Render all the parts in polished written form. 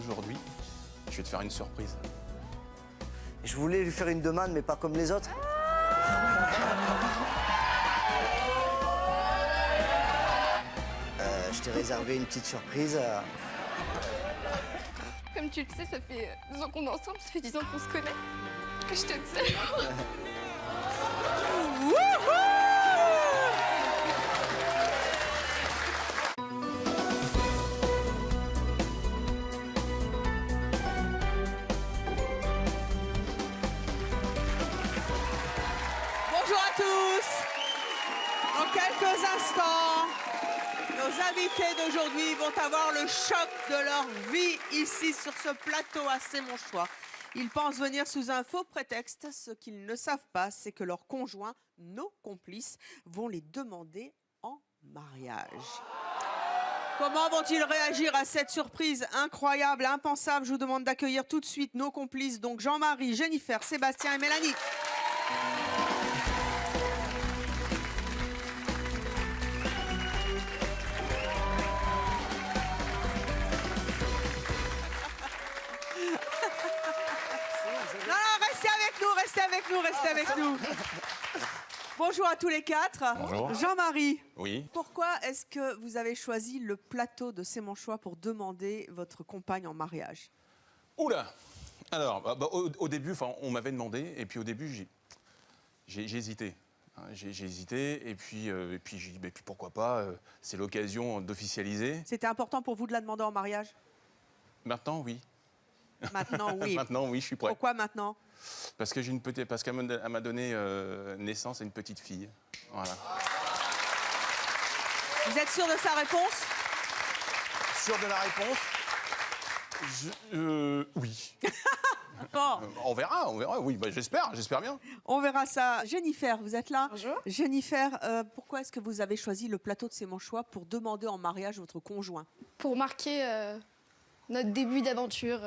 aujourd'hui, je vais te faire une surprise. Je voulais lui faire une demande, mais pas comme les autres. Je t'ai réservé une petite surprise. Comme tu le sais, ça fait 2 ans qu'on est ensemble, ça fait 10 ans qu'on se connaît. Que je te sais. Bonjour à tous. Dans quelques instants, nos invités d'aujourd'hui vont avoir le choc de leur vie ici sur ce plateau à C'est mon choix. Ils pensent venir sous un faux prétexte. Ce qu'ils ne savent pas, c'est que leurs conjoints, nos complices, vont les demander en mariage. Comment vont-ils réagir à cette surprise incroyable, impensable? Je vous demande d'accueillir tout de suite nos complices, donc Jean-Marie, Jennifer, Sébastien et Mélanie. Restez avec nous. Bonjour à tous les 4. Bonjour. Jean-Marie. Oui. Pourquoi est-ce que vous avez choisi le plateau de C'est mon choix pour demander votre compagne en mariage? Oula. Alors, au début, on m'avait demandé, et puis au début, j'ai hésité. J'ai hésité, et puis j'ai dit, puis pourquoi pas, c'est l'occasion d'officialiser. C'était important pour vous de la demander en mariage? Maintenant, oui. Maintenant, oui. Maintenant, oui, je suis prêt. Pourquoi maintenant? Parce que parce qu'elle m'a donné naissance à une petite fille. Voilà. Vous êtes sûr de sa réponse? Sûr de la réponse? Oui. Bon, On verra, oui, j'espère bien. on verra ça. Jennifer, vous êtes là? Bonjour. Jennifer, pourquoi est-ce que vous avez choisi le plateau de C'est mon choix pour demander en mariage votre conjoint? Pour marquer notre début d'aventure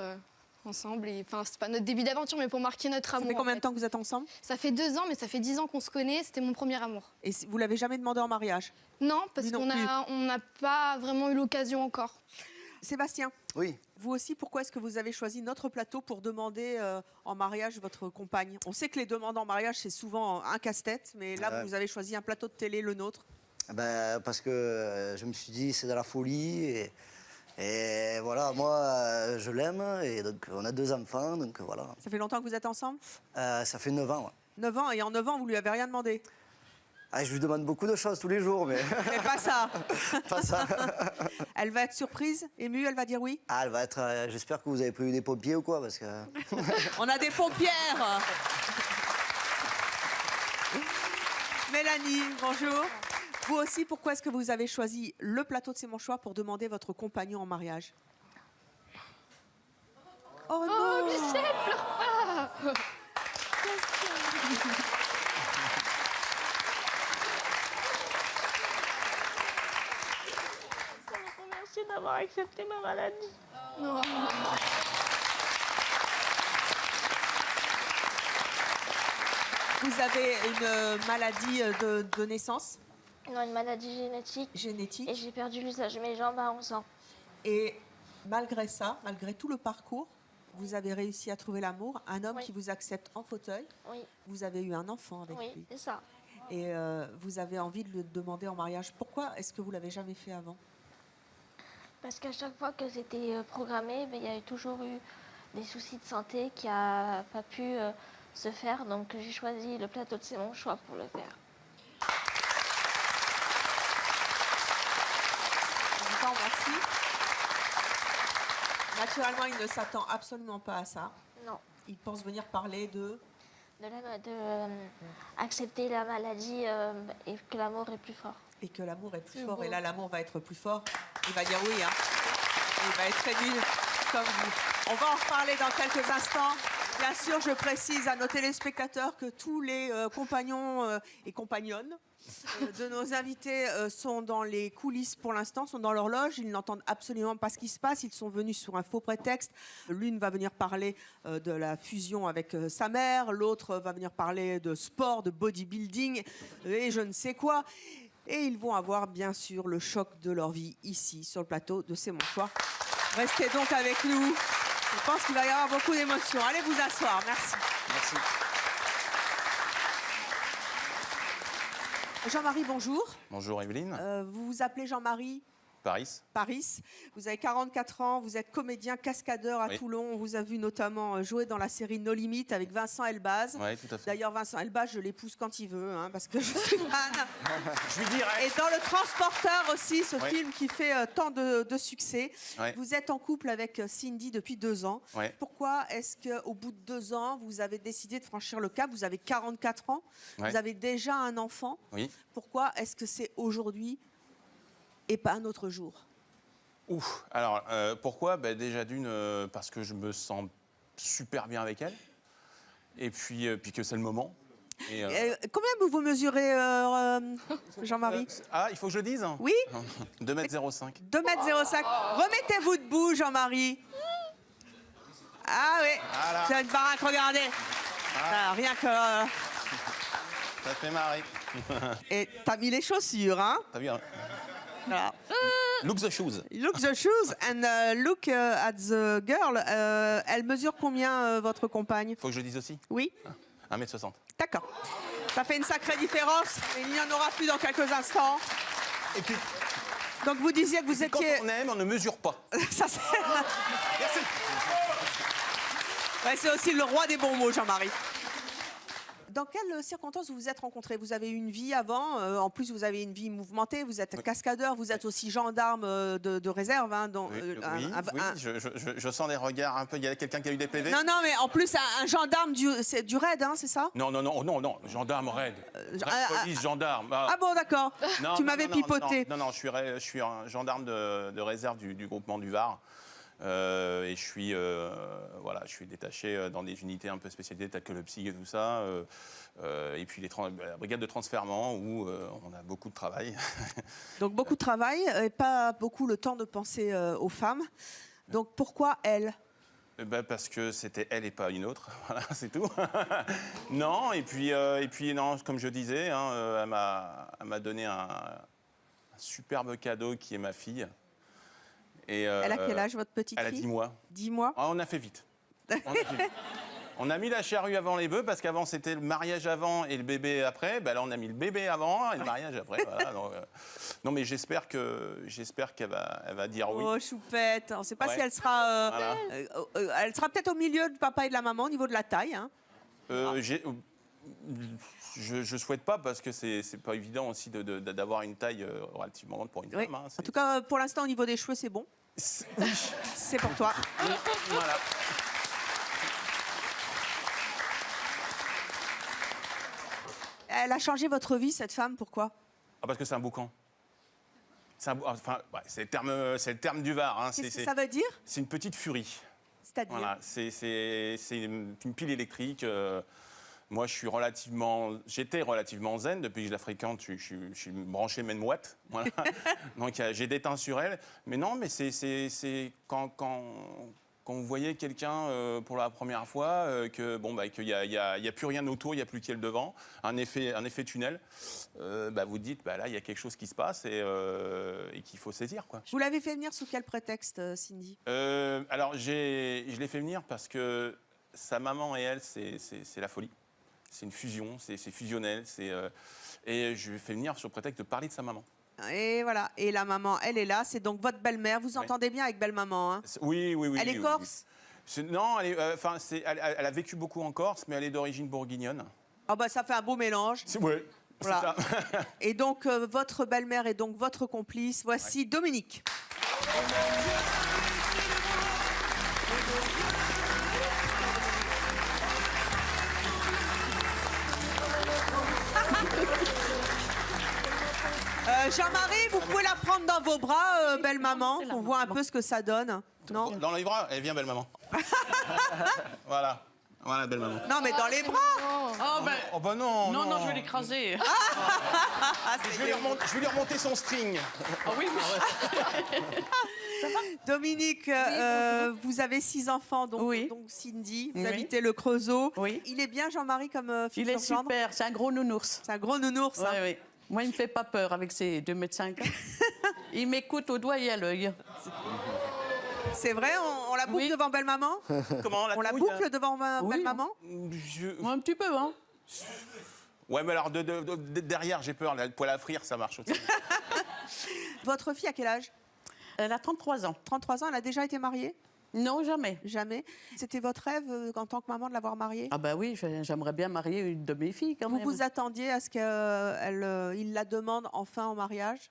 ensemble. Enfin, c'est pas notre début d'aventure, mais pour marquer notre Ça amour. fait combien en de temps que vous êtes ensemble? Ça fait 2 ans, mais ça fait 10 ans qu'on se connaît. C'était mon premier amour. Et vous l'avez jamais demandé en mariage? Non, parce Lui non qu'on plus. on n'a pas vraiment eu l'occasion encore. Sébastien, Oui. vous aussi, pourquoi est-ce que vous avez choisi notre plateau pour demander en mariage votre compagne? On sait que les demandes en mariage, c'est souvent un casse-tête, mais là, Ouais. vous avez choisi un plateau de télé, le nôtre. Parce que je me suis dit, c'est de la folie. Et voilà, moi, je l'aime. Et donc, on a 2 enfants. Donc, voilà. Ça fait longtemps que vous êtes ensemble? Ça fait 9 ans. Ouais. 9 ans, et en 9 ans, vous lui avez rien demandé? Je lui demande beaucoup de choses tous les jours, mais Mais pas ça. pas ça. Elle va être surprise, émue, elle va dire oui? Elle va être. J'espère que vous avez prévu des pompiers ou quoi, parce que. On a des pompières. Mélanie, bonjour. Vous aussi, pourquoi est-ce que vous avez choisi le plateau de C'est mon choix pour demander votre compagnon en mariage? Oh non! Oh, Michel, pleure pas. Merci d'avoir accepté ma maladie. Non. Vous avez une maladie de naissance Non, une maladie génétique. génétique Et j'ai perdu l'usage de mes jambes à 11 ans. et malgré ça, malgré tout le parcours, vous avez réussi à trouver l'amour, un homme Oui. qui vous accepte en fauteuil. Oui, Vous avez eu un enfant avec oui, lui c'est ça. et vous avez envie de le demander en mariage. Pourquoi est-ce que vous l'avez jamais fait avant? Parce qu'à chaque fois que c'était programmé, il y a toujours eu des soucis de santé qui n'a pas pu se faire. Donc j'ai choisi le plateau de C'est mon choix pour le faire. Je vous en remercie. Naturellement, il ne s'attend absolument pas à ça. Non, Il pense venir parler de... accepter la maladie et que l'amour est plus fort. Et que l'amour est plus C'est fort. beau. Et là, l'amour va être plus fort. Il va dire oui. Hein. Il va être ému comme vous. On va en reparler dans quelques instants. Bien sûr, je précise à nos téléspectateurs que tous les compagnons et compagnonnes de nos invités sont dans les coulisses pour l'instant, sont dans leur loge. Ils n'entendent absolument pas ce qui se passe. Ils sont venus sur un faux prétexte. L'une va venir parler de la fusion avec sa mère. L'autre va venir parler de sport, de bodybuilding et je ne sais quoi. Et ils vont avoir bien sûr le choc de leur vie ici sur le plateau de C'est mon choix. Restez donc avec nous. Je pense qu'il va y avoir beaucoup d'émotions. Allez vous asseoir. Merci. Merci. Jean-Marie, bonjour. Bonjour Evelyne. Vous vous appelez Jean-Marie Paris. Vous avez 44 ans, vous êtes comédien, cascadeur à Oui. Toulon. On vous a vu notamment jouer dans la série No Limit avec Vincent Elbaz. Oui, tout à fait. D'ailleurs, Vincent Elbaz, je l'épouse quand il veut, hein, parce que je suis fan. Je lui dirais. Et dans Le Transporteur aussi, ce Ouais. film qui fait tant de succès. Ouais. Vous êtes en couple avec Cindy depuis 2 ans. Ouais. Pourquoi est-ce qu'au bout de 2 ans, vous avez décidé de franchir le cap? Vous avez 44 ans, Ouais. vous avez déjà un enfant. Oui. Pourquoi est-ce que c'est aujourd'hui et pas un autre jour? Ouf. Alors, pourquoi déjà d'une, parce que je me sens super bien avec elle. Et puis que c'est le moment. Et, Combien vous mesurez, Jean-Marie? il faut que je le dise. Oui, 2,05 m. 2,05 m. Remettez-vous debout, Jean-Marie. Ah oui, Voilà. c'est une baraque, regardez. Ah, rien que... Ça fait marrer. Et t'as mis les chaussures, hein? T'as vu, hein? Voilà. Look the shoes. Look the shoes and look at the girl. Elle mesure combien, votre compagne? Faut que je le dise aussi. Oui, 1,60 m. d'accord. Ça fait une sacrée différence. Et il n'y en aura plus dans quelques instants. Et puis, Donc vous disiez que vous quand étiez... on aime, on ne mesure pas. Ça, c'est... Merci. Ouais, c'est aussi le roi des bons mots, Jean-Marie. Dans quelles circonstances vous vous êtes rencontrés? Vous avez eu une vie avant, en plus vous avez une vie mouvementée, vous êtes cascadeur, vous êtes aussi gendarme de réserve. Hein, dont, Oui, je sens des regards un peu. Il y a quelqu'un qui a eu des PV? Non, mais en plus un gendarme c'est du raid, hein, c'est ça? Non, gendarme raid. Police, gendarme. Ah bon, d'accord. Tu m'avais pipoté. Non, je suis un gendarme de réserve du groupement du Var. Et je suis détaché dans des unités un peu spécialisées telles que le psy et tout ça. Et puis la brigade de transfèrement où on a beaucoup de travail. Donc beaucoup de travail et pas beaucoup le temps de penser aux femmes. Donc pourquoi elle? Parce que c'était elle et pas une autre, voilà, c'est tout. Non, et puis non, comme je disais, hein, elle m'a donné un superbe cadeau qui est ma fille. Et, Elle a quel âge, votre petite fille? Elle a 10 mois. 10 mois. Ah, on a fait vite. On a mis la charrue avant les bœufs, parce qu'avant, c'était le mariage avant et le bébé après. Là, on a mis le bébé avant et le mariage après. Voilà, donc, non, mais j'espère qu'elle va dire oui. Oh, choupette. On ne sait pas Ouais. si elle sera... Voilà. Elle sera peut-être au milieu du papa et de la maman, au niveau de la taille. Hein. Je souhaite pas, parce que c'est pas évident aussi d'avoir une taille relativement grande pour une Oui. femme. Hein, En tout cas, pour l'instant, au niveau des cheveux, c'est bon. C'est pour toi. Voilà. Elle a changé votre vie, cette femme, pourquoi? Parce que c'est un boucan. C'est le terme du Var. Hein, Qu'est-ce que ça veut dire? C'est une petite furie. C'est-à-dire? Voilà, c'est une pile électrique. Moi, j'étais relativement zen depuis que je la fréquente. Je suis branché même moite. Voilà. Donc, j'ai des teints sur elle. Mais non, mais c'est quand vous voyez quelqu'un pour la première fois, qu'il n'y a plus rien autour, il n'y a plus qu'elle devant, un effet tunnel, vous dites, là, il y a quelque chose qui se passe et qu'il faut saisir, quoi. Vous l'avez fait venir sous quel prétexte, Cindy? Alors, je l'ai fait venir parce que sa maman et elle, c'est la folie. C'est une fusion, c'est fusionnel. Et je l'ai fait venir sur prétexte de parler de sa maman. Et voilà. Et la maman, elle est là. C'est donc votre belle-mère. Vous entendez bien avec belle-maman, hein? Oui. Elle est corse? Non, elle a vécu beaucoup en Corse, mais elle est d'origine bourguignonne. Ah ça fait un beau mélange. Oui, Voilà. c'est ça. Et donc, votre belle-mère est donc votre complice. Voici Dominique. Jean-Marie, vous pouvez la prendre dans vos bras, belle maman, qu'on voit un peu ce que ça donne. Non? Dans les bras, elle vient, belle maman. Voilà, belle maman. Non, mais dans les bras. Oh bah non. Non, je vais l'écraser. Je vais lui remonter son string. Ah oui, Dominique, vous avez 6 enfants, donc Cindy, vous habitez le Creusot. Oui. Il est bien, Jean-Marie, comme futur il est gendre? super, c'est un gros nounours. C'est un gros nounours. Hein. Oui. Moi, il me fait pas peur avec ses 2,5 m. Il m'écoute au doigt et à l'œil. C'est vrai, on la boucle Oui. devant belle-maman? Comment On la touille, boucle devant Oui. belle-maman? Un petit peu, hein. Ouais, mais alors derrière, j'ai peur. Le poil à frire, ça marche aussi. Votre fille, à quel âge? Elle a 33 ans. 33 ans, elle a déjà été mariée? Non, jamais. Jamais. C'était votre rêve, en tant que maman, de l'avoir mariée? Ah bah oui, j'aimerais bien marier une de mes filles quand Vous même. vous attendiez à ce qu'il la demande enfin en mariage?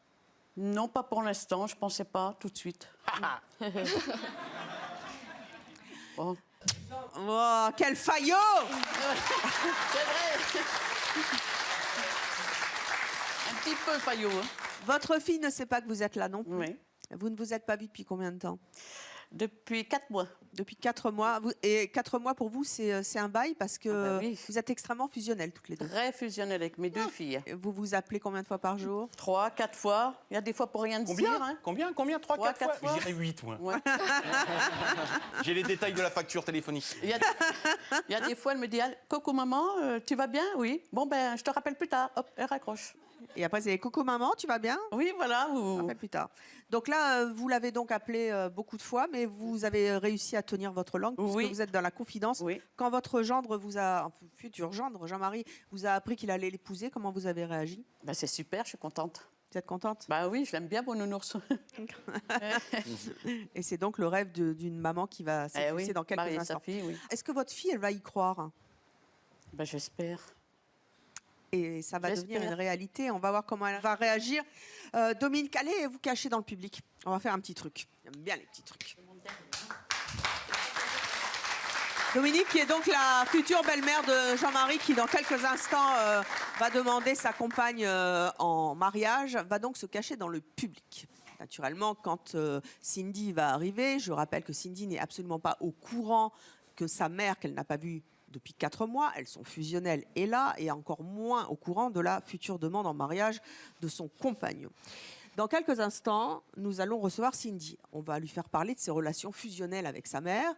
Non, pas pour l'instant, je pensais pas tout de suite. Bon. Oh, quel faillot! C'est vrai. Un petit peu faillot, hein. Votre fille ne sait pas que vous êtes là non plus. Oui. Vous ne vous êtes pas vus depuis combien de temps? Depuis 4 mois. Depuis 4 mois. Et 4 mois pour vous, c'est un bail parce que Ah bah oui. vous êtes extrêmement fusionnels toutes les deux. Très fusionnel avec mes 2 filles. Vous vous appelez combien de fois par jour? 3, 4 fois. Il y a des fois pour rien de Combien dire. Hein. Combien 3, 3, 4 4 fois fois. Je dirais 8, moi. Ouais. J'ai les détails de la facture téléphonique. Il y a des fois, elle me dit Coucou maman, tu vas bien? Oui. Bon, ben, je te rappelle plus tard. Hop, elle raccroche. Et après, c'est Coco maman, tu vas bien? Oui, voilà. Après, plus tard. Donc là, vous l'avez donc appelé beaucoup de fois, mais vous avez réussi à tenir votre langue, puisque Oui. vous êtes dans la confidence. Oui. Quand votre gendre futur gendre, Jean-Marie, vous a appris qu'il allait l'épouser, comment vous avez réagi? Ben, c'est super, je suis contente. Vous êtes contente? Bah oui, je l'aime bien, mon nounours. Et c'est donc le rêve d'une maman qui va Eh s'épousser oui, dans quelques marier instants. sa fille, oui. Est-ce que votre fille, elle va y croire? Ben, j'espère. Et ça va devenir J'espère. une réalité. On va voir comment elle va réagir. Dominique, allez vous cacher dans le public. On va faire un petit truc. J'aime bien les petits trucs. Dominique, qui est donc la future belle-mère de Jean-Marie, qui dans quelques instants va demander sa compagne en mariage, va donc se cacher dans le public. Naturellement, quand Cindy va arriver, je rappelle que Cindy n'est absolument pas au courant que sa mère, qu'elle n'a pas vue depuis 4 mois, elles sont fusionnelles, est là, et encore moins au courant de la future demande en mariage de son compagnon. Dans quelques instants, nous allons recevoir Cindy. On va lui faire parler de ses relations fusionnelles avec sa mère.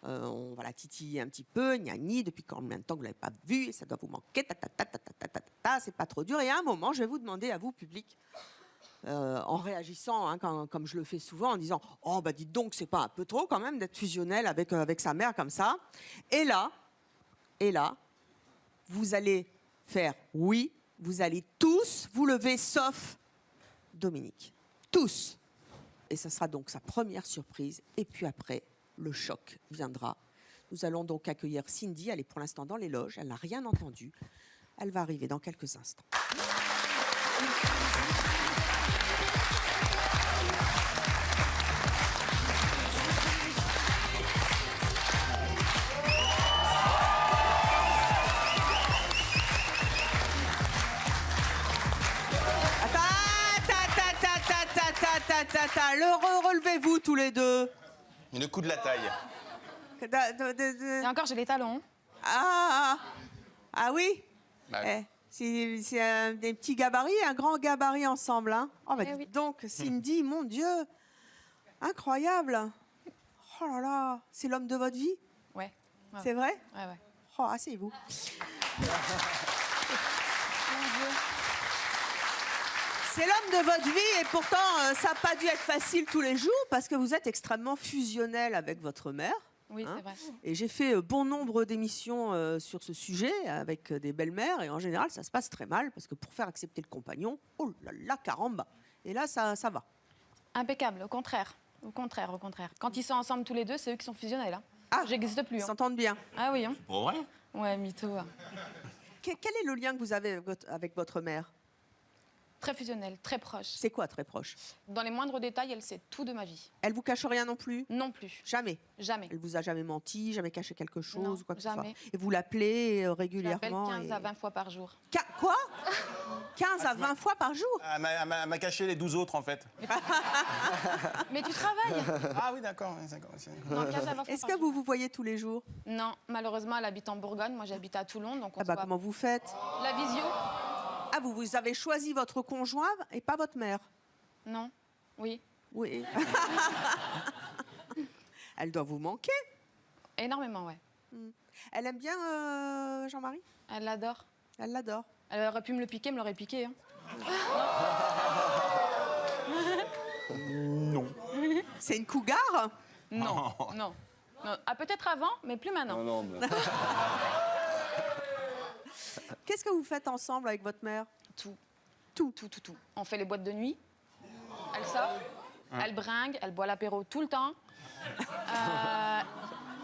On va la titiller un petit peu. Gnagni, depuis combien de temps que vous ne l'avez pas vue? Ça doit vous manquer. C'est pas trop dur. Et à un moment, je vais vous demander à vous, public, en réagissant, hein, comme je le fais souvent, en disant « Oh, bah dites donc, c'est pas un peu trop quand même d'être fusionnel avec sa mère comme ça ?» Et là, vous allez faire « Oui », vous allez tous vous lever, sauf Dominique. Tous. Et ce sera donc sa première surprise. Et puis après, le choc viendra. Nous allons donc accueillir Cindy. Elle est pour l'instant dans les loges. Elle n'a rien entendu. Elle va arriver dans quelques instants. Relevez-vous tous les deux. Le coup de la taille. Et encore, j'ai les talons. Ah oui. Bah, C'est des petits gabarits, un grand gabarit ensemble. Hein. Oh, bah, Eh dites oui. donc, Cindy, mon Dieu, incroyable. Oh là là, c'est l'homme de votre vie, Ouais. Ouais. c'est vrai? Ouais, ouais. Oh, asseyez-vous. C'est l'homme de votre vie et pourtant, ça n'a pas dû être facile tous les jours parce que vous êtes extrêmement fusionnel avec votre mère. Oui, Hein? c'est vrai. Et j'ai fait bon nombre d'émissions sur ce sujet avec des belles-mères et en général, ça se passe très mal parce que pour faire accepter le compagnon, oh là là, caramba. Et là, ça va. Impeccable, au contraire. Au contraire, au contraire. Quand ils sont ensemble tous les deux, c'est eux qui sont fusionnels. Hein. Ah, J'existe plus. Ils Hein. s'entendent bien. Ah oui, hein. Pour vrai? Ouais, mytho. Hein. Quel est le lien que vous avez avec votre mère? Très fusionnel, très proche. C'est quoi très proche? Dans les moindres détails, elle sait tout de ma vie. Elle vous cache rien non plus? Non plus. Jamais. Jamais. Elle vous a jamais menti, jamais caché quelque chose Non, ou quoi que ce jamais. soit. Et vous l'appelez Je l'appelle régulièrement. 15 à 20 fois par jour. Quoi? 15 à 20 fois par jour? Elle m'a caché les 12 autres, en fait. Mais tu travailles. Ah oui, d'accord. Non, 15 à 20 fois Est-ce par que jour. vous vous voyez tous les jours? Non, malheureusement, elle habite en Bourgogne. Moi, j'habite à Toulon, donc on Ah se bah voit. comment vous faites? La visio? Ah, vous avez choisi votre conjoint et pas votre mère? Non. Oui. Oui. Elle doit vous manquer. Énormément, ouais. Elle aime bien Jean-Marie? Elle l'adore. Elle l'adore. Elle aurait pu me le piquer, me l'aurait piqué. Hein. Non. C'est une cougar? Non, non. Non. Ah, peut-être avant, mais plus maintenant. Non, mais... Qu'est-ce que vous faites ensemble avec votre mère? Tout. Tout. On fait les boîtes de nuit. Elle sort, elle bringue, elle boit l'apéro tout le temps.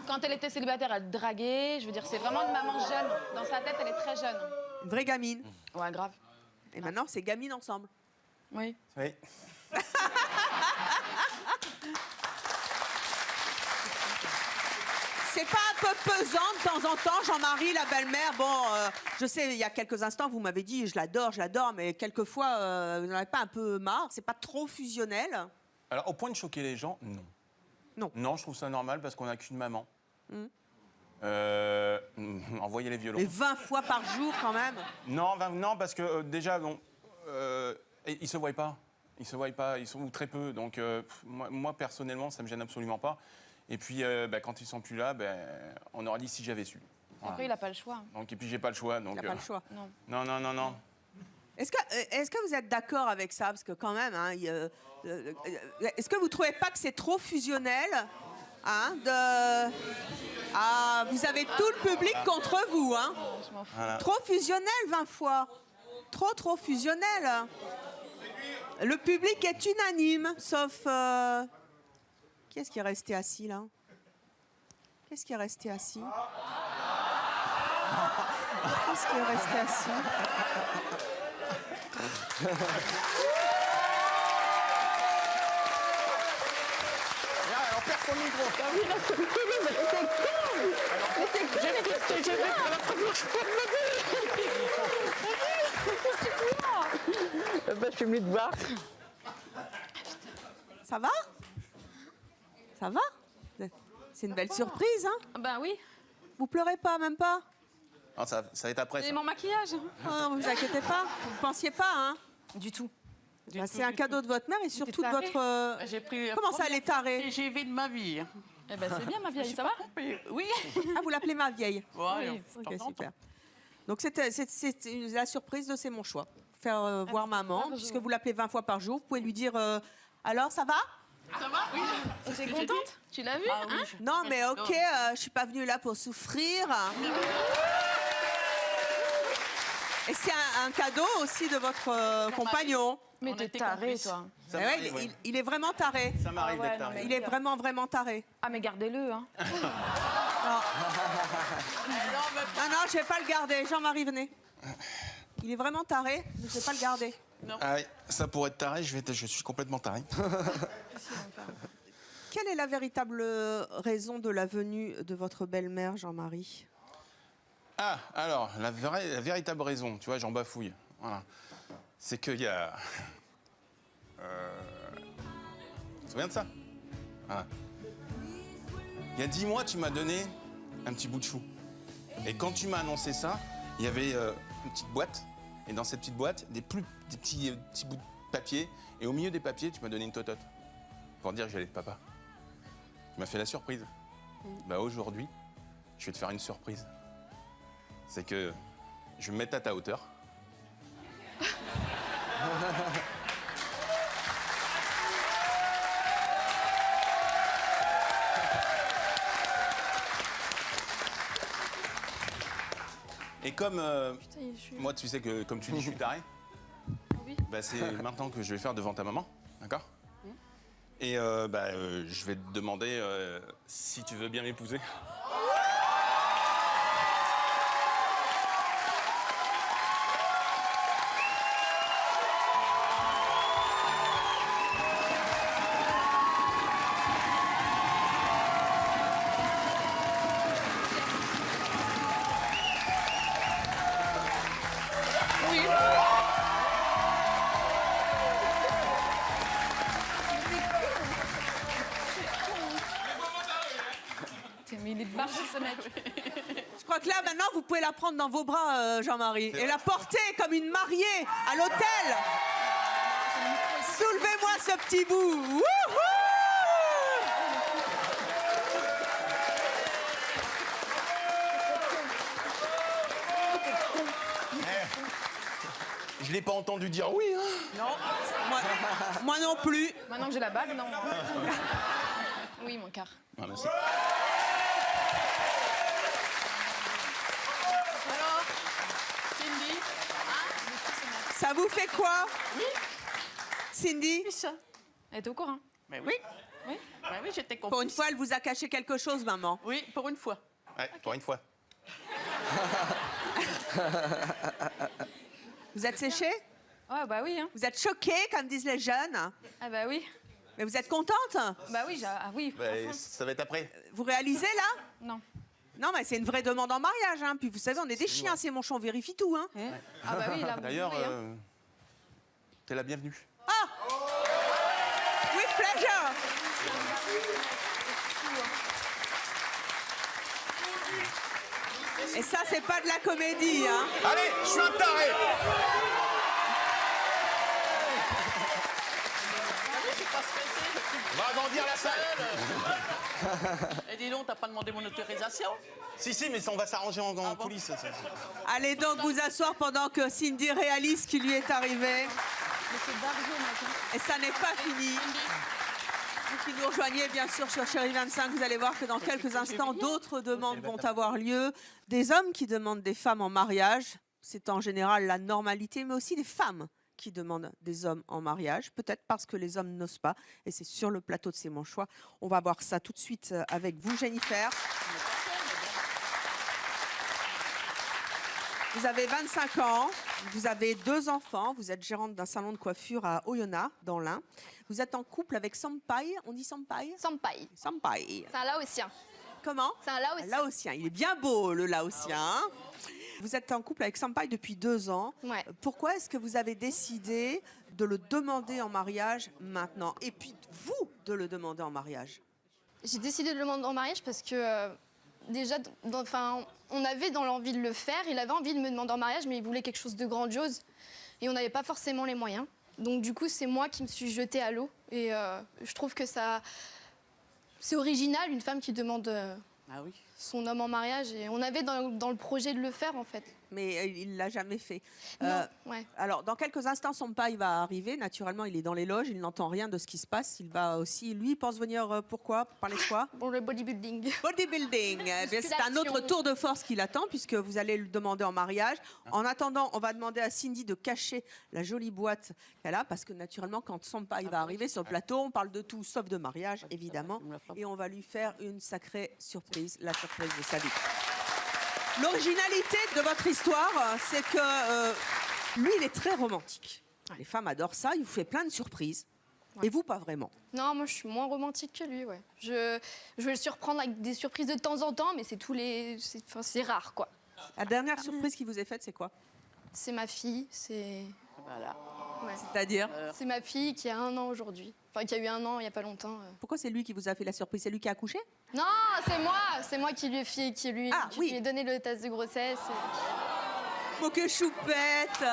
Quand elle était célibataire, elle draguait. Je veux dire, c'est vraiment une maman jeune. Dans sa tête, elle est très jeune. Une vraie gamine. Ouais, grave. Et maintenant, c'est gamine ensemble. Oui. Oui. C'est pas un peu pesant de temps en temps, Jean-Marie, la belle-mère? Bon, je sais, il y a quelques instants, vous m'avez dit, je l'adore, mais quelquefois, vous n'en avez pas un peu marre? C'est pas trop fusionnel? Alors, au point de choquer les gens, non. Non. Non, je trouve ça normal parce qu'on n'a qu'une maman. Envoyez les violons. Mais 20 fois par jour, quand même? Non, non, parce que déjà, bon, ils se voient pas. Ils se voient pas, ils sont ou très peu. Donc, moi, personnellement, ça me gêne absolument pas. Et puis, quand ils sont plus là, on aurait dit si j'avais su. Voilà. Après, il n'a pas le choix. Donc, et puis, j'ai pas le choix. Donc, Il n'a pas le choix. Non. Non. Est-ce que vous êtes d'accord avec ça? Parce que quand même, hein, est-ce que vous ne trouvez pas que c'est trop fusionnel, hein, vous avez tout le public contre vous, hein? Je m'en fous. Voilà. Trop fusionnel 20 fois. Trop fusionnel. Le public est unanime, sauf... Qui est-ce qui est resté assis, là? Qu'est-ce qui est resté assis? Qu'est-ce qui est resté assis? Alors, perds ton micro. Je suis venue te voir. Ça va? Ça va? C'est une belle surprise, hein? Ah ben oui, Vous pleurez pas, même pas? Non, ça va être après. c'est Ça. mon maquillage. Oh, non, vous inquiétez pas. Vous ne pensiez pas, hein? Du tout. Bah, c'est un cadeau de votre mère et surtout de taré. votre... J'ai pris Comment ça, elle est tarée? TGV de ma vie. Eh ben c'est bien, ma vieille, ça va? Oui. Ah, vous l'appelez ma vieille? Ouais, Ok, super. Donc, c'est la surprise de C'est mon choix. Faire voir maman, puisque vous l'appelez 20 fois par jour. Vous pouvez lui dire alors, ça va? Ça va? Oui. Tu es contente? Tu l'as vu? Ah oui, Hein? Non, mais ok, je suis pas venue là pour souffrir. Et c'est un cadeau aussi de votre compagnon. Mais On t'es était taré, complices. toi. Ça Eh ouais, m'arrive, ouais. il est vraiment taré. Ça m'arrive Ah ouais, d'être non, taré. mais- Il est vraiment taré. Ah, mais gardez-le, hein. Non, je vais pas le garder. Jean-Marie, venez. Il est vraiment taré, mais je vais pas le garder. Ah oui, ça pourrait être taré, je suis complètement taré. Quelle est la véritable raison de la venue de votre belle-mère, Jean-Marie? Ah, alors, la véritable raison, tu vois, j'en bafouille. Voilà. C'est qu'il y a... Tu te souviens de ça? Voilà. Il y a 10 mois, tu m'as donné un petit bout de chou. Et quand tu m'as annoncé ça, il y avait une petite boîte. Et dans cette petite boîte, des petits bouts de papier. Et au milieu des papiers, tu m'as donné une totote. Pour dire que j'allais de papa. Tu m'as fait la surprise. Bah aujourd'hui, je vais te faire une surprise. C'est que je vais me mettre à ta hauteur. Et comme moi, tu sais que comme tu dis, je suis taré. Oui. Bah, c'est maintenant que je vais faire devant ta maman, d'accord? Et je vais te demander si tu veux bien m'épouser. Mais il est barré, ce mec. Je crois que là, maintenant, vous pouvez la prendre dans vos bras, Jean-Marie, et la porter comme une mariée à l'hôtel. Soulevez-moi ce petit bout. Wouhou! Je l'ai pas entendu dire oui, hein? Non, moi non plus. Maintenant que j'ai la bague, non. Oui, mon quart. Ah, merci. Alors, Cindy, Ça vous fait quoi? Cindy? Elle est au courant. mais oui. Oui, ben oui, j'étais Pour complice. une fois, elle vous a caché quelque chose, maman. Oui, pour une fois. Ouais, pour une fois. Vous êtes séché? Ouais, bah oui. Hein. Vous êtes choqué, comme disent les jeunes? Ah bah oui. Mais vous êtes contente? Bah oui, ah oui. Bah, ça va être après. Vous réalisez, là? Non. Non, mais c'est une vraie demande en mariage, hein. Puis vous savez, on est des chiens, c'est mon chien, on vérifie tout, hein. Ah bah oui, là. D'ailleurs, oui, hein. t'es la bienvenue. With pleasure! Et ça, c'est pas de la comédie, hein. Allez, je suis un taré. C'est pas stressé. Va agrandir la salle. Et dis donc, t'as pas demandé mon autorisation? Si, mais ça, on va s'arranger en coulisses. ça. Allez donc vous asseoir pendant que Cindy réalise ce qui lui est arrivé. Et ça n'est pas fini. Vous qui nous rejoignez bien sûr sur Chérie 25, vous allez voir que dans quelques instants, d'autres demandes vont avoir lieu. Des hommes qui demandent des femmes en mariage, c'est en général la normalité, mais aussi des femmes qui demandent des hommes en mariage, peut-être parce que les hommes n'osent pas. Et c'est sur le plateau de C'est mon choix. On va voir ça tout de suite avec vous, Jennifer. Vous avez 25 ans, vous avez 2 enfants, vous êtes gérante d'un salon de coiffure à Oyonnax, dans l'Ain. Vous êtes en couple avec Sampai, on dit Sampai? Sampai. Sampai. C'est un laotien. Comment? C'est un laotien. Un Laotien. Il est bien beau, le Laotien. Vous êtes en couple avec Sampai depuis 2 ans. Ouais. Pourquoi est-ce que vous avez décidé de le demander en mariage maintenant? Et puis, vous, de le demander en mariage? J'ai décidé de le demander en mariage parce que déjà, on avait dans l'envie de le faire. Il avait envie de me demander en mariage, mais il voulait quelque chose de grandiose. Et on n'avait pas forcément les moyens. Donc du coup, c'est moi qui me suis jetée à l'eau. Et je trouve que c'est original, une femme qui demande Ah oui. son homme en mariage. Et on avait dans le projet de le faire, en fait. Mais il ne l'a jamais fait. Non, ouais. Alors, dans quelques instants, Sampai va arriver. Naturellement, il est dans les loges, il n'entend rien de ce qui se passe. Il va aussi, lui, il pense venir pourquoi? Pour parler de quoi? Pour le bodybuilding. Bodybuilding. Eh bien, c'est un autre Musculation. tour de force qui l'attend puisque vous allez le demander en mariage. En attendant, on va demander à Cindy de cacher la jolie boîte qu'elle a parce que naturellement, quand Sampai va arriver sur le plateau, on parle de tout sauf de mariage, évidemment. Et on va lui faire une sacrée surprise, la surprise de sa vie. L'originalité de votre histoire, c'est que lui, il est très romantique. Les femmes adorent ça, il vous fait plein de surprises. Ouais. Et vous, pas vraiment. Non, moi, je suis moins romantique que lui, ouais. Je vais le surprendre avec des surprises de temps en temps, mais c'est rare, quoi. La dernière surprise qui vous est faite, c'est quoi? C'est ma fille, Voilà. ouais. C'est-à-dire C'est ma fille qui a 1 an aujourd'hui. Enfin, qui a eu 1 an il n'y a pas longtemps. Pourquoi c'est lui qui vous a fait la surprise? C'est lui qui a accouché? Non, c'est moi qui lui ai donné le test de grossesse. Oh, que choupette!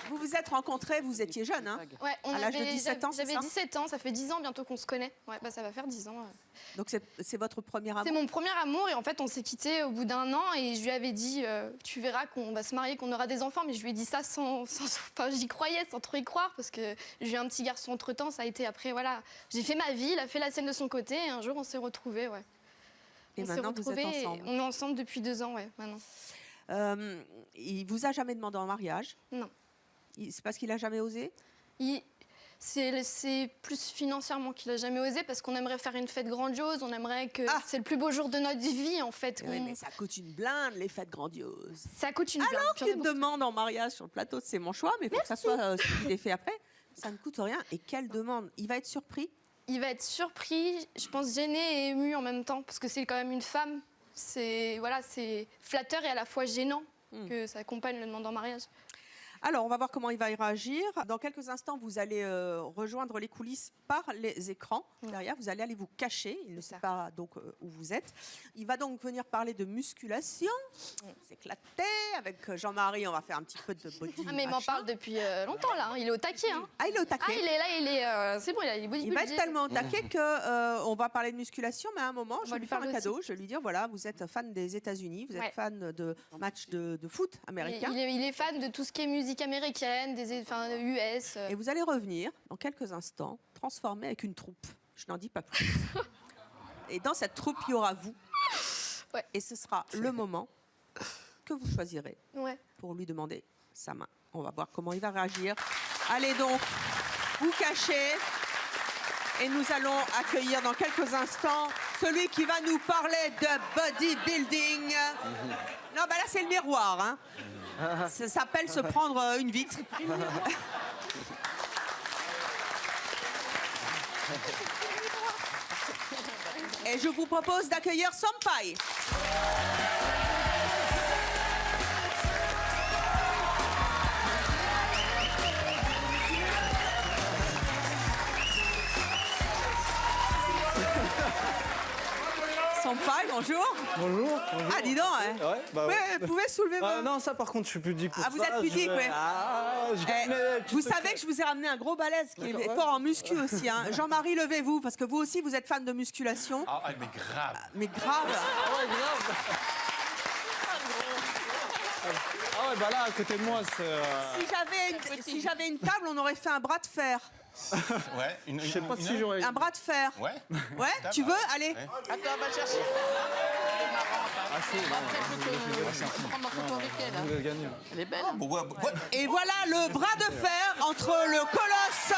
Vous vous êtes rencontrés, vous étiez jeune, hein? Ouais, À l'âge de 17 ans, c'est J'avais ça 17 ans, ça fait 10 ans bientôt qu'on se connaît. Ouais, bah ça va faire 10 ans. Donc c'est votre premier amour? C'est mon premier amour et en fait on s'est quittés au bout d'1 an et je lui avais dit tu verras qu'on va se marier, qu'on aura des enfants, mais je lui ai dit ça enfin j'y croyais sans trop y croire parce que j'ai eu un petit garçon entre temps, ça a été après voilà, j'ai fait ma vie, il a fait la sienne de son côté et un jour on s'est retrouvés, ouais. Et On s'est maintenant vous êtes retrouvés et ensemble? on est ensemble depuis 2 ans, ouais, maintenant. Il vous a jamais demandé en mariage? Non. C'est parce qu'il a jamais osé? C'est plus financièrement qu'il a jamais osé parce qu'on aimerait faire une fête grandiose, on aimerait que Ah. c'est le plus beau jour de notre vie en fait. Oui, mais ça coûte une blinde, les fêtes grandioses. Ça coûte une blinde. Alors Puis on a qu'une beaucoup- demande en mariage sur le plateau, c'est mon choix, mais il faut que ça soit suivi des faits après. Ça ne coûte rien. Et quelle demande? Il va être surpris? Il va être surpris, je pense gêné et ému en même temps, parce que c'est quand même une femme. C'est flatteur et à la fois gênant que ça accompagne le demande en mariage. Alors, on va voir comment il va y réagir. Dans quelques instants, vous allez rejoindre les coulisses par les écrans. Derrière, vous allez aller vous cacher. Il ne sait pas donc où vous êtes. Il va donc venir parler de musculation. S'éclater. Avec Jean-Marie, on va faire un petit peu de body. Ah mais il m'en machin. parle depuis longtemps là, hein. Il est au taquet. Hein. Ah, il est au taquet. Ah il est là, c'est bon, il est bodybuildé. Il va être tellement au taquet que on va parler de musculation, mais à un moment, je va vais lui lui faire un parler cadeau. Je vais lui dire voilà, vous êtes fan des États-Unis, vous êtes Ouais. fan de matchs de foot américain. Il est fan de tout ce qui est musical musique américaine, enfin US. Et vous allez revenir dans quelques instants, transformé avec une troupe. Je n'en dis pas plus. Et dans cette troupe, il y aura vous. Ouais. Et ce sera le moment que vous choisirez Ouais. pour lui demander sa main. On va voir comment il va réagir. Allez donc, vous cachez. Et nous allons accueillir dans quelques instants celui qui va nous parler de bodybuilding. Non, bah là, c'est le miroir. Hein. Ça s'appelle se prendre une vitre. Et je vous propose d'accueillir Sampai. Sampai, bonjour. Bonjour. Ah, dis donc, hein. Ouais, bah ouais. Vous pouvez soulever vos... Non, ça par contre, je suis pudique pour Ah, vous ça. êtes pudique, ouais. Vous savez savez que je vous ai ramené un gros balèze qui est fort en muscu aussi. Hein. Jean-Marie, levez-vous, parce que vous aussi, vous êtes fan de musculation. Ah, mais grave. Mais grave. Ah ouais, bah là, à côté de moi, c'est... Si j'avais une table, on aurait fait un bras de fer. Ouais, Je sais pas si j'aurais... Un bras de fer. Ouais. Ouais, tu veux? Allez. Ouais. Attends, va chercher. Ah, chaud, Je vais prendre ma photo avec elle. Hein. vous avez gagné. Elle est belle. Et voilà le bras de fer entre le colosse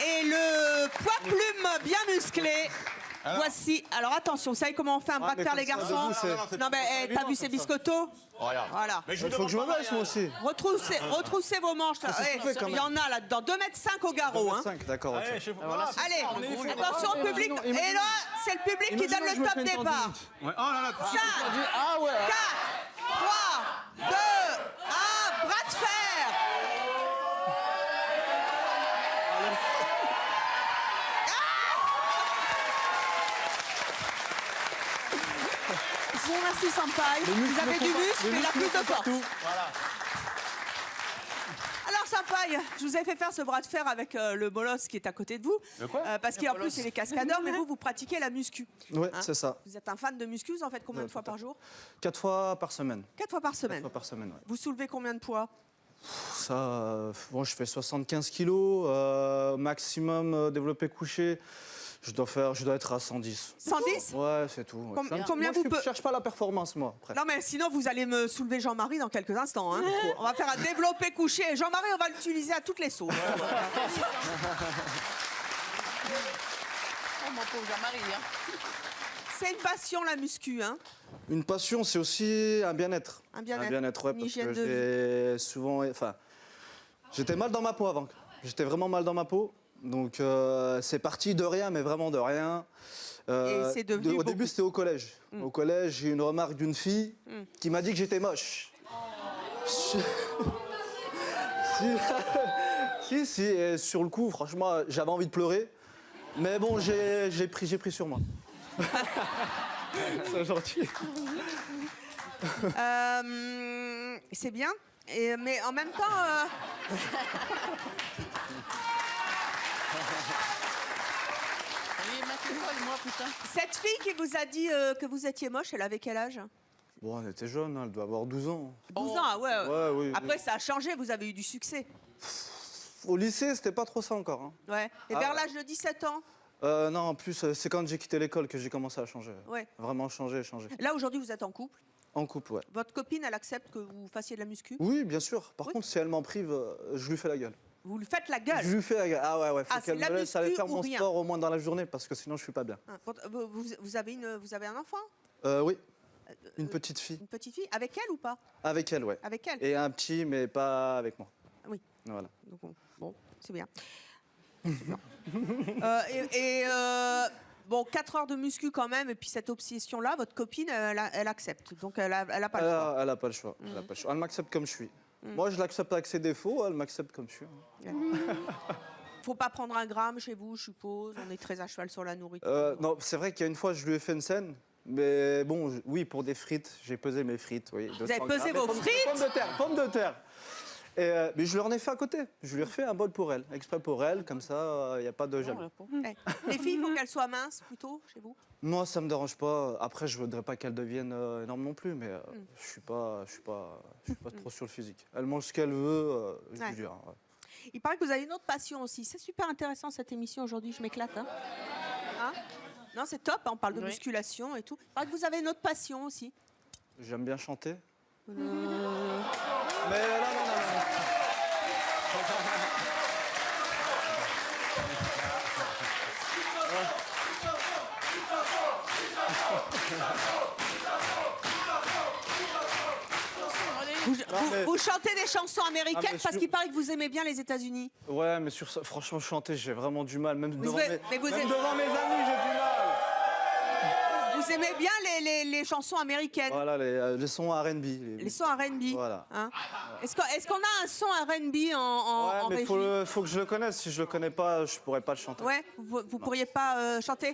et le poids plume bien musclé. Alors. Voici. Alors attention, vous savez comment on fait un bras de fer, les garçons? Non, mais t'as vu ces biscottos? Regarde. Voilà. Mais Il faut que je me baisse, moi aussi. Retroussez vos manches. Là. Il y en a là-dedans. 2,5 m au garrot. Hein. 5, d'accord, ok. Allez, attention au public. Et là, c'est le public qui donne le top départ. Ouais. Oh là là. 5, Ah ouais. 4, 3, 2, 1, bras de fer. Je vous remercie, Sampai. Vous avez du muscle et la plus de force. Voilà. Alors, Sampai, je vous ai fait faire ce bras de fer avec le bolos qui est à côté de vous. Le quoi parce qu'en plus, il est cascadeur, mais vous pratiquez la muscu. Ouais, Hein? c'est ça. Vous êtes un fan de muscu, vous en faites combien de fois par jour? 4 fois par semaine. 4 fois par semaine. 4 fois par semaine, ouais. Vous soulevez combien de poids? Ça, bon, je fais 75 kilos, maximum développé couché. Je dois être à 110. 110? Ouais, c'est tout. Ouais. Combien Moi, vous je cherche pas la performance, moi. Après. Non, mais sinon, vous allez me soulever Jean-Marie dans quelques instants. Hein. On va faire un développé couché. Et Jean-Marie, on va l'utiliser à toutes les sauces. Oh, mon pauvre Jean-Marie. Hein. C'est une passion, la muscu. Hein. Une passion, c'est aussi un bien-être. Un bien-être. Un bien-être, ouais, Une parce hygiène que de j'ai souvent... Enfin, j'étais mal dans ma peau avant. J'étais vraiment mal dans ma peau. Donc, c'est parti de rien, mais vraiment de rien. Et c'est devenu au beaucoup. début, c'était au collège. Au collège, j'ai eu une remarque d'une fille qui m'a dit que j'étais moche. Si, et sur le coup, franchement, j'avais envie de pleurer. Mais bon, j'ai pris sur moi. C'est gentil. C'est bien. Mais en même temps... Oui, maintenant, moi, putain. Cette fille qui vous a dit que vous étiez moche, elle avait quel âge? Bon, elle était jeune, hein, elle doit avoir 12 ans. 12 ans, ah ouais. Ouais, oui. Après, ça a changé, vous avez eu du succès. Au lycée, c'était pas trop ça encore. Hein. Ouais. Et vers l'âge de 17 ans? Non, en plus, c'est quand j'ai quitté l'école que j'ai commencé à changer. Ouais. Vraiment changer. Là, aujourd'hui, vous êtes en couple. En couple, ouais. Votre copine, elle accepte que vous fassiez de la muscu? Oui, bien sûr. Par Oui. contre, si elle m'en prive, je lui fais la gueule. Vous lui faites la gueule? Je lui fais la gueule. Ah ouais, faut Ah, c'est qu'elle la me laisse aller muscu faire ou mon rien? sport au moins dans la journée, parce que sinon, je suis pas bien. Hein, vous avez un enfant? Oui, une petite fille. Une petite fille? Avec elle ou pas? Avec elle, ouais. Avec elle? Et un petit, mais pas avec moi. Oui. Voilà. Donc, bon, c'est bien. Super. Bon, 4 heures de muscu quand même, et puis cette obsession-là, votre copine, elle accepte. Donc, elle a pas le choix. Elle a pas le choix. Elle a pas le choix. Elle m'accepte comme je suis. Moi, je l'accepte avec ses défauts, elle m'accepte comme je suis. Faut pas prendre un gramme chez vous, je suppose. On est très à cheval sur la nourriture. Non, c'est vrai qu'il y a une fois, je lui ai fait une scène. Mais bon, oui, pour des frites, j'ai pesé mes frites. Oui, Vous avez 200 pesé grammes. vos frites? Pommes de terre. Mais je lui en ai fait à côté. Je lui ai refait un bol pour elle, exprès pour elle, comme ça, il n'y a pas de jaloux. Les filles, il faut qu'elles soient minces plutôt chez vous. Moi, ça me dérange pas. Après, je voudrais pas qu'elle devienne énorme non plus, mais je suis pas trop sur le physique. Elle mange ce qu'elle veut, je Ouais. lui dis, hein, ouais. Il paraît que vous avez une autre passion aussi. C'est super intéressant cette émission aujourd'hui, je m'éclate. Hein. Non, c'est top, hein, on parle de musculation et tout. Il paraît que vous avez une autre passion aussi. J'aime bien chanter. Mais là, non. Vous chantez des chansons américaines mais parce sûr. qu'il paraît que vous aimez bien les États-Unis. Ouais, mais sur ça, franchement, chanter, j'ai vraiment du mal. Même devant devez- mais vous même êtes- devant mes amis, j'ai du mal. Vous aimez bien les chansons américaines, Voilà, les sons R&B. les sons R&B. Voilà. Hein. Est-ce qu'on a un son R&B en Ouais, mais régie faut que je le connaisse. Si je le connais pas, je pourrais pas le chanter. Ouais, vous pourriez pas chanter.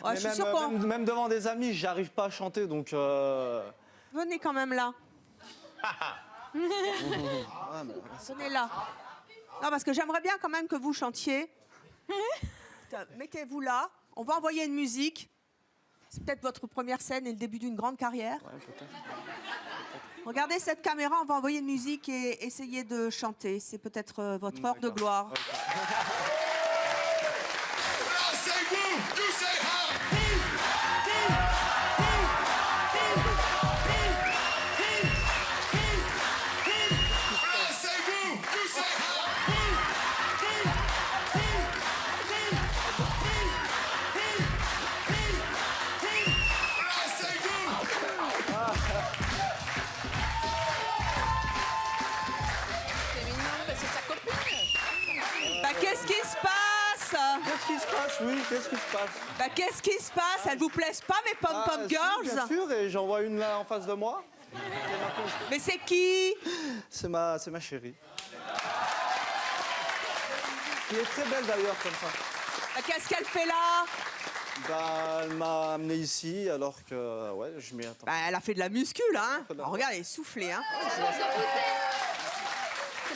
Ouais, Mais je suis même, sûre qu'on... même devant des amis, j'arrive pas à chanter, donc. Venez quand même là. Venez là. Non, parce que j'aimerais bien quand même que vous chantiez. Mettez-vous là. On va envoyer une musique. C'est peut-être votre première scène et le début d'une grande carrière. Ouais, peut-être. Regardez cette caméra, on va envoyer une musique et essayer de chanter. C'est peut-être votre heure de gloire. C'est mignon, mais c'est sa copine. Bah, qu'est-ce qui se passe? Qu'est-ce qui se passe, oui? Qu'est-ce qui se passe? Bah, qu'est-ce qui se passe? Elles vous plaisent pas, mes pom-pom Si, girls? bien sûr, et j'en vois une là en face de moi. Mais c'est qui? C'est ma chérie. Qui est très belle d'ailleurs, comme ça. Bah, qu'est-ce qu'elle fait là? Bah, elle m'a amené ici alors que, ouais, je m'y attends. Bah, elle a fait de la muscu, là. Hein. Oh, regarde, elle est soufflée. Hein. C'est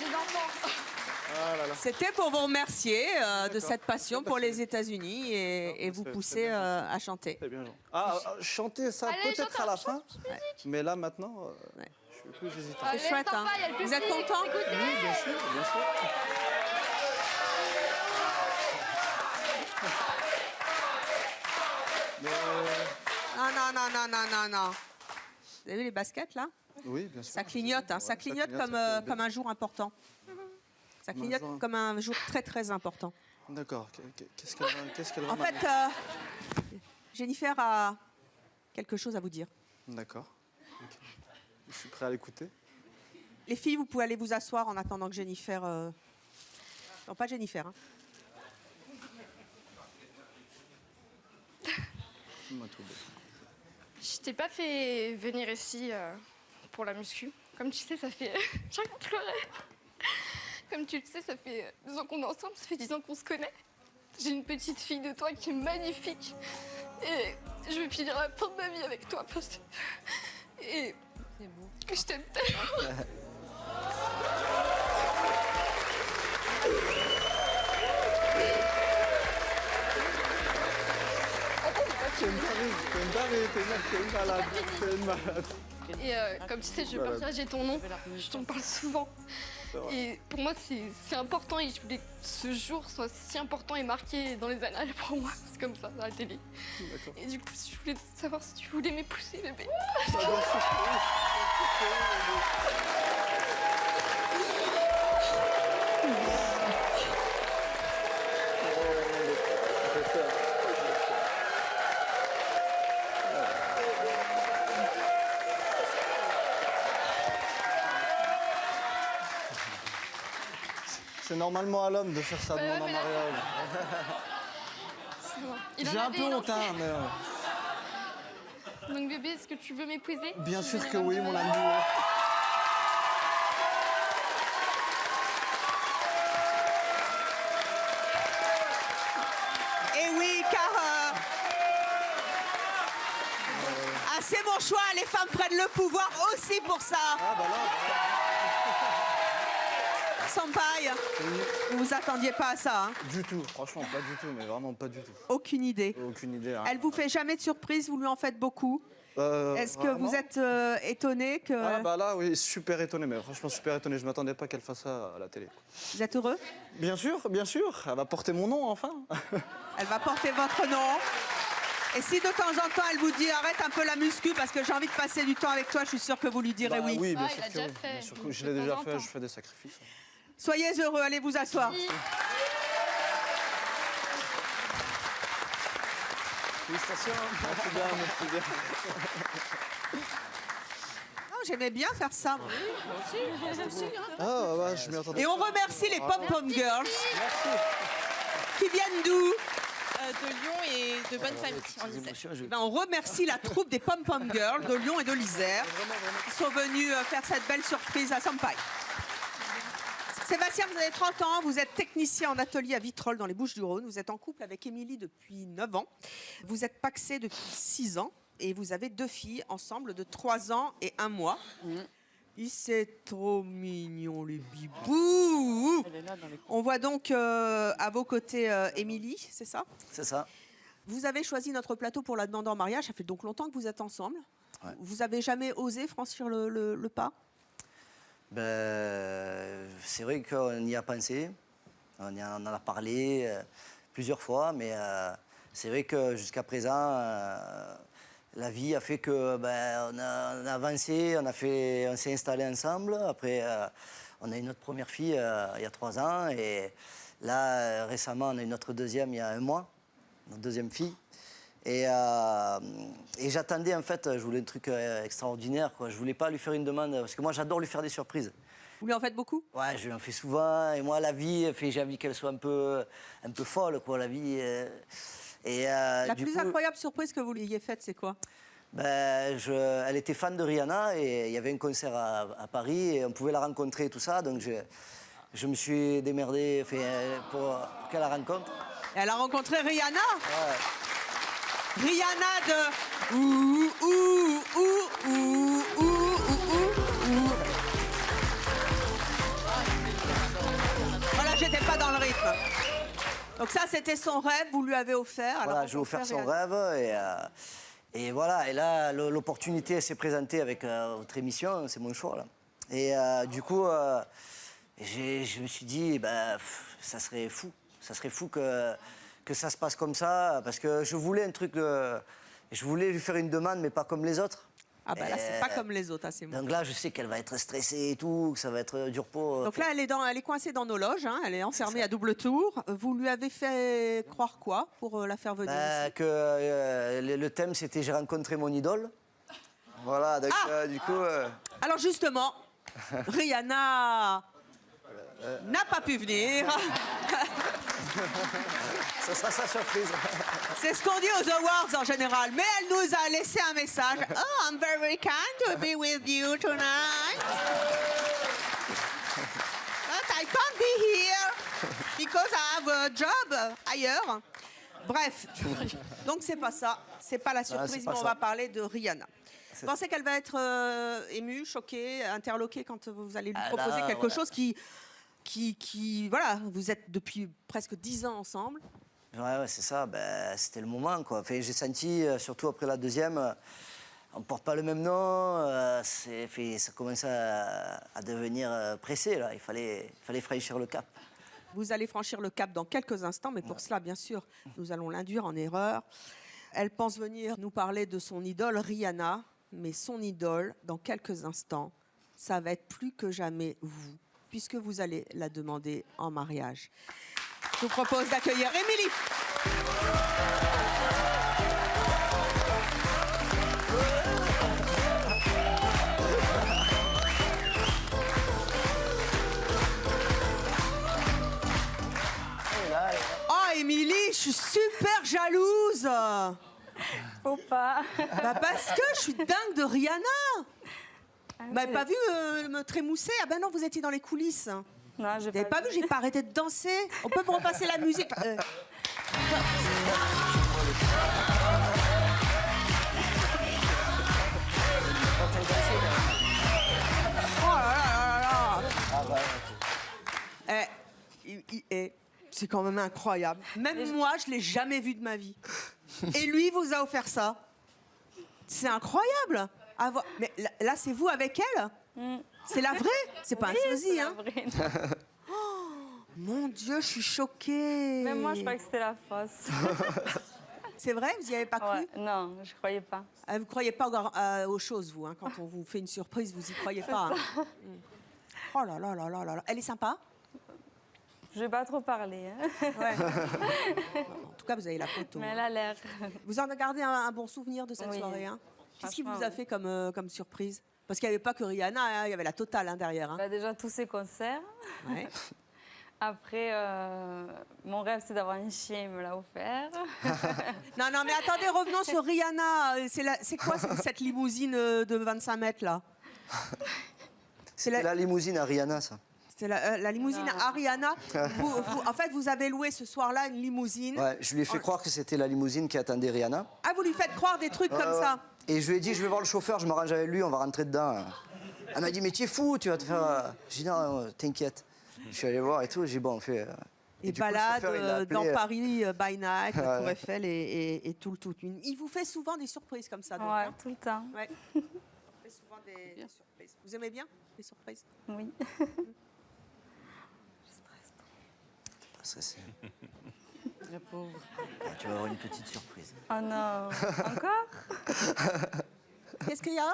des enfants. Ah là là. C'était pour vous remercier de cette passion pour les États-Unis et vous c'est pousser bien. à chanter. C'est bien, Jean. chanter ça Allez, peut-être chante à la un- fin. chante une musique. Mais là, maintenant, Ouais. je suis plus hésitant. Allez, chouette, sympa, hein. il y a le Vous êtes public, content? écoutez. Oui, bien sûr, bien sûr. Non. Vous avez vu les baskets, là? Oui, bien sûr. Ça clignote, hein. Ça Ouais, clignote ça clignote comme un jour important. Ça Comme un clignote jour- comme un jour très, très important. D'accord. Qu'est-ce qu'elle va En fait, Jennifer a quelque chose à vous dire. D'accord. Ok. Je suis prêt à l'écouter. Les filles, vous pouvez aller vous asseoir en attendant que Jennifer... Non, pas Jennifer. Hein. Dis-moi tout. Je t'ai pas fait venir ici pour la muscu. Comme tu sais, ça fait... J'ai envie de pleurer. Comme tu le sais, ça fait 2 ans qu'on est ensemble, ça fait 10 ans qu'on se connaît. J'ai une petite fille de toi qui est magnifique. Et je vais finir la fin de ma vie avec toi. Et je t'aime tellement. T'es une malade. T'es une malade. Et comme tu sais, je vais partager ton nom. Je t'en parle souvent. Et pour moi, c'est important. Et je voulais que ce jour soit si important et marqué dans les annales pour moi. C'est comme ça, dans la télé. Et du coup, je voulais savoir si tu voulais m'épouser, bébé. C'est normalement à l'homme de faire sa demande en mais là- mariage. Il en J'ai un avait peu une honte, enfant. hein, mais... Donc bébé, est-ce que tu veux m'épouser? Bien sûr Je que vais oui, venir mon dans ami. la- Et oui, car c'est mon choix. Les femmes prennent le pouvoir aussi pour ça. Ah bah là, Sampaï? Vous vous attendiez pas à ça, hein? Du tout, franchement, pas du tout, mais vraiment pas du tout. Aucune idée. Aucune idée. Hein. Elle vous fait jamais de surprise, vous lui en faites beaucoup? Est-ce que vous êtes étonné que... Ah bah là, oui, super étonné, mais franchement super étonné. Je m'attendais pas qu'elle fasse ça à la télé. Vous êtes heureux? Bien sûr, elle va porter mon nom enfin. Elle va porter votre nom. Et si de temps en temps elle vous dit arrête un peu la muscu parce que j'ai envie de passer du temps avec toi, je suis sûre que vous lui direz Bah oui. Oui, bien Ah, sûr il a que déjà oui. fait. Bien sûr que De je l'ai temps déjà en fait, temps. je fais des sacrifices. Soyez heureux, allez vous asseoir. Merci. Félicitations, merci bien, merci bien. Ah, j'aimais bien faire ça. Ah ouais, je m'y attendais. Et on remercie les Pom-Pom Girls. Qui viennent d'où? De Lyon et de bonne famille, on disait. Émotions, je- Ben, on remercie la troupe des Pom-Pom Girls de Lyon et de l'Isère qui sont venus faire cette belle surprise à Sampaï. Sébastien, vous avez 30 ans, vous êtes technicien en atelier à Vitrolles dans les Bouches-du-Rhône. Vous êtes en couple avec Émilie depuis 9 ans. Vous êtes pacsé depuis 6 ans et vous avez 2 filles ensemble de 3 ans et 1 mois. Et c'est trop mignon, les bibous. On voit donc à vos côtés Émilie, c'est ça? C'est ça. Vous avez choisi notre plateau pour la demande en mariage. Ça fait donc longtemps que vous êtes ensemble. Ouais. Vous avez jamais osé franchir le pas? Ben, c'est vrai qu'on y a pensé, on en a parlé plusieurs fois, mais c'est vrai que jusqu'à présent, la vie a fait que on a avancé, on s'est installé ensemble. Après, on a eu notre première fille il y a 3 ans, et là récemment, on a eu notre deuxième il y a 1 mois, notre deuxième fille. Et j'attendais, en fait, je voulais un truc extraordinaire, quoi. Je voulais pas lui faire une demande, parce que moi j'adore lui faire des surprises. Vous lui en faites beaucoup? Ouais, je lui en fais souvent, et moi la vie, j'ai envie qu'elle soit un peu folle, quoi, la vie. La du plus coup, incroyable surprise que vous lui ayez faite, c'est quoi? elle était fan de Rihanna, et il y avait un concert à Paris, et on pouvait la rencontrer et tout ça, donc je me suis démerdé pour qu'elle la rencontre. Et elle a rencontré Rihanna? Ouais. Rihanna de ouh ouh ouh ouh ouh ouh. Voilà, j'étais pas dans le rythme. Donc ça, c'était son rêve, vous lui avez offert. Elle a Voilà, j'ai rencontré offert son Rihanna. rêve, et voilà. Et là, l'opportunité s'est présentée avec votre émission, c'est mon choix, là. Et du coup, je me suis dit, ça serait fou que ça se passe comme ça, parce que je voulais un truc je voulais lui faire une demande, mais pas comme les autres. Ah bah là, c'est pas comme les autres, hein, c'est bon. Donc là, je sais qu'elle va être stressée et tout, que ça va être dur pour... Donc là, elle est coincée dans nos loges, hein, elle est enfermée à double tour. Vous lui avez fait croire quoi pour la faire venir ici? Que le thème, c'était « J'ai rencontré mon idole ». Voilà, donc du coup... Alors justement, Rihanna n'a pas pu venir. Ça sera sa surprise. C'est ce qu'on dit aux awards en général. Mais elle nous a laissé un message. Oh, I'm very kind to be with you tonight. But I can't be here because I have a job ailleurs. Bref, donc c'est pas ça. C'est pas la surprise, c'est pas mais on ça. va parler de Rihanna. Vous pensez qu'elle va être émue, choquée, interloquée quand vous allez lui proposer quelque chose qui, voilà, vous êtes depuis presque 10 ans ensemble. Ouais, c'est ça. C'était le moment, quoi. Enfin, j'ai senti, surtout après la deuxième, on ne porte pas le même nom. Ça commençait à devenir pressé, là. Il fallait franchir le cap. Vous allez franchir le cap dans quelques instants, mais pour cela, bien sûr, nous allons l'induire en erreur. Elle pense venir nous parler de son idole Rihanna, mais son idole, dans quelques instants, ça va être plus que jamais vous, puisque vous allez la demander en mariage. Je vous propose d'accueillir Émilie. Oh, Émilie, je suis super jalouse. Faut pas. Parce que je suis dingue de Rihanna. Vous m'avez pas vu me trémousser? Ah ben non, vous étiez dans les coulisses. Non, j'ai Vous n'avez pas vu, j'ai pas arrêté de danser. On peut me repasser la musique. Oh là là là là. C'est quand même incroyable. Même moi, je ne l'ai jamais vu de ma vie. Et lui vous a offert ça. C'est incroyable. Mais là, c'est vous avec elle? C'est la vraie? C'est pas un sosie, hein? Oh, mon Dieu, je suis choquée. Même moi, je croyais que c'était la fausse. C'est vrai? Vous n'y avez pas cru? Ouais, non, je croyais pas. Vous ne croyez pas aux choses, vous, hein? Quand on vous fait une surprise, vous n'y croyez pas. Hein? Oh là là là là là là. Elle est sympa? Je vais pas trop parler. Hein. Ouais. En tout cas, vous avez la photo. Mais elle a l'air. Vous en gardez un bon souvenir de cette Oui. soirée, hein? Qu'est-ce qui vous Franchement, a fait comme surprise? Parce qu'il n'y avait pas que Rihanna, hein, il y avait la totale hein, derrière. Hein. Bah, déjà, tous ces concerts. Ouais. Après, mon rêve, c'est d'avoir un chien, il me l'a offert. Non, mais attendez, revenons sur Rihanna. C'est quoi cette limousine de 25 mètres, là? C'est la limousine à Rihanna, ça. C'est la limousine à Rihanna. En fait, vous avez loué ce soir-là une limousine. Ouais, je lui ai fait croire que c'était la limousine qui attendait Rihanna. Ah, vous lui faites croire des trucs comme ça? Et je lui ai dit, je vais voir le chauffeur, je m'arrange avec lui, on va rentrer dedans. Elle m'a dit, mais tu es fou, tu vas te faire... J'ai dit, non, t'inquiète. Je suis allé voir et tout, j'ai dit, bon, on fait... Et du coup, le balade chauffeur, il l'a appelé, dans Paris by night, la Tour ouais. Eiffel et tout le tout. Il vous fait souvent des surprises comme ça, donc, Ouais, hein? tout le temps. Ouais. Il fait souvent des surprises. Vous aimez bien les surprises? Oui. Pas stressé. La pauvre. Tu vas avoir une petite surprise. Oh non. Encore? Qu'est-ce qu'il y a?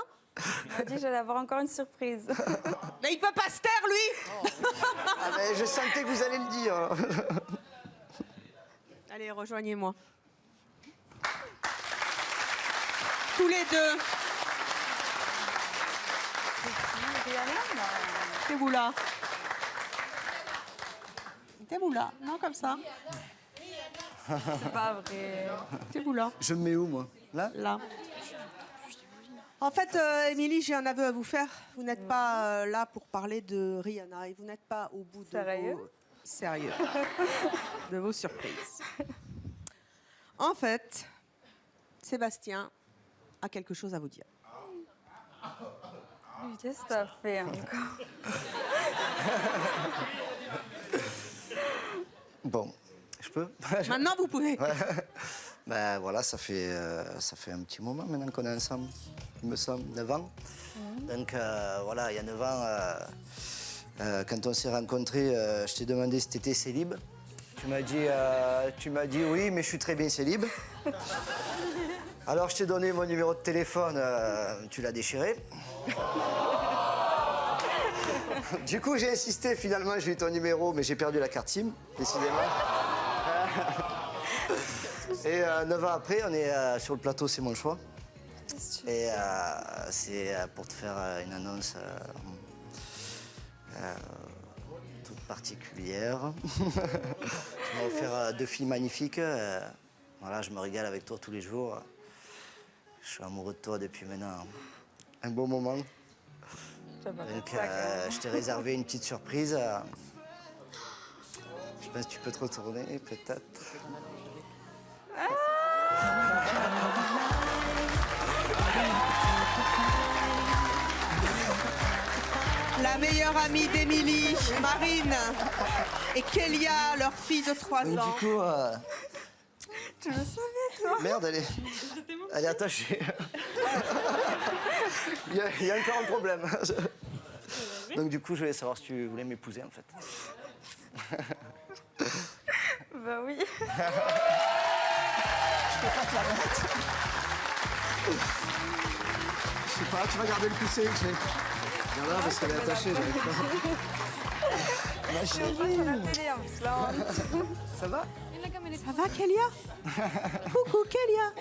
Il m'a dit que j'allais avoir encore une surprise. Mais il peut pas se taire, lui! Ah, mais je sentais que vous allez le dire. Allez, rejoignez-moi. Tous les deux. C'est vous là. C'est vous là. Non, comme ça. C'est pas vrai. C'est vous là. Je me mets où, moi? Là? Là. En fait, Émilie, j'ai un aveu à vous faire. Vous n'êtes pas là pour parler de Rihanna et vous n'êtes pas au bout de Sérieux? Sérieux. De vos surprises. En fait, Sébastien a quelque chose à vous dire. Qu'est-ce que t'as fait encore? Bon, je peux? Maintenant, vous pouvez. Ben voilà, ça fait un petit moment maintenant qu'on est ensemble, il me semble, 9 ans. Donc voilà, il y a 9 ans, quand on s'est rencontrés, je t'ai demandé si t'étais célib. Tu m'as dit oui, mais je suis très bien célib. Alors je t'ai donné mon numéro de téléphone, tu l'as déchiré. Du coup, j'ai insisté, finalement, j'ai eu ton numéro, mais j'ai perdu la carte SIM, décidément. Et 9 ans après, on est sur le plateau C'est mon choix. Et c'est pour te faire une annonce toute particulière. Tu m'as offert 2 filles magnifiques. Voilà, je me régale avec toi tous les jours. Je suis amoureux de toi depuis maintenant un bon moment. Donc, je t'ai réservé une petite surprise. Je pense que tu peux te retourner, peut-être. La meilleure amie d'Émilie, Marine, et Kélia, leur fille de 3 Donc, ans. du coup, Tu le savais, toi? merde, elle est attachée. Il y a encore un problème. Donc du coup, je voulais savoir si tu voulais m'épouser, en fait. Bah oui. Je sais pas, tu vas garder le coussin, tu sais. Regarde là, parce qu'elle est attachée, j'arrive pas. Ma chérie. Ça va? Ça va, Kélia? Coucou, Kélia.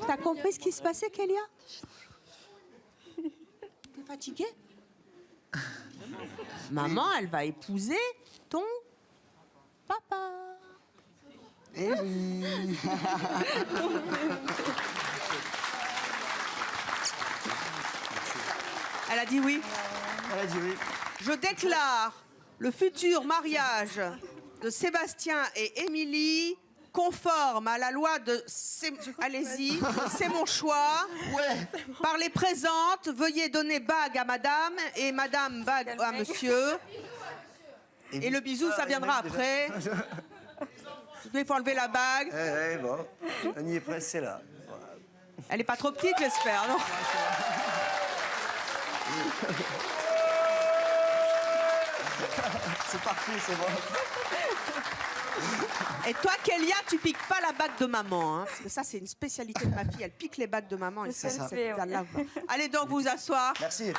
T'as compris ce qui se passait, Kélia? T'es fatiguée? Maman, elle va épouser ton papa. Eh oui. Elle a dit oui. Elle a dit oui. Je déclare le futur mariage de Sébastien et Émilie conforme à la loi de... Allez-y, c'est mon choix. Par les présentes, veuillez donner bague à madame et madame bague à monsieur. Et le bisou, ça viendra après. Il faut enlever la bague. Bon, on y est presque, c'est là. Elle n'est pas trop petite, j'espère, non? C'est parti, c'est bon. Et toi, Kélia, tu piques pas la bague de maman, hein, parce que ça, c'est une spécialité de ma fille. Elle pique les bagues de maman. Et C'est ça, ça. Ouais. Allez donc vous asseoir. Merci.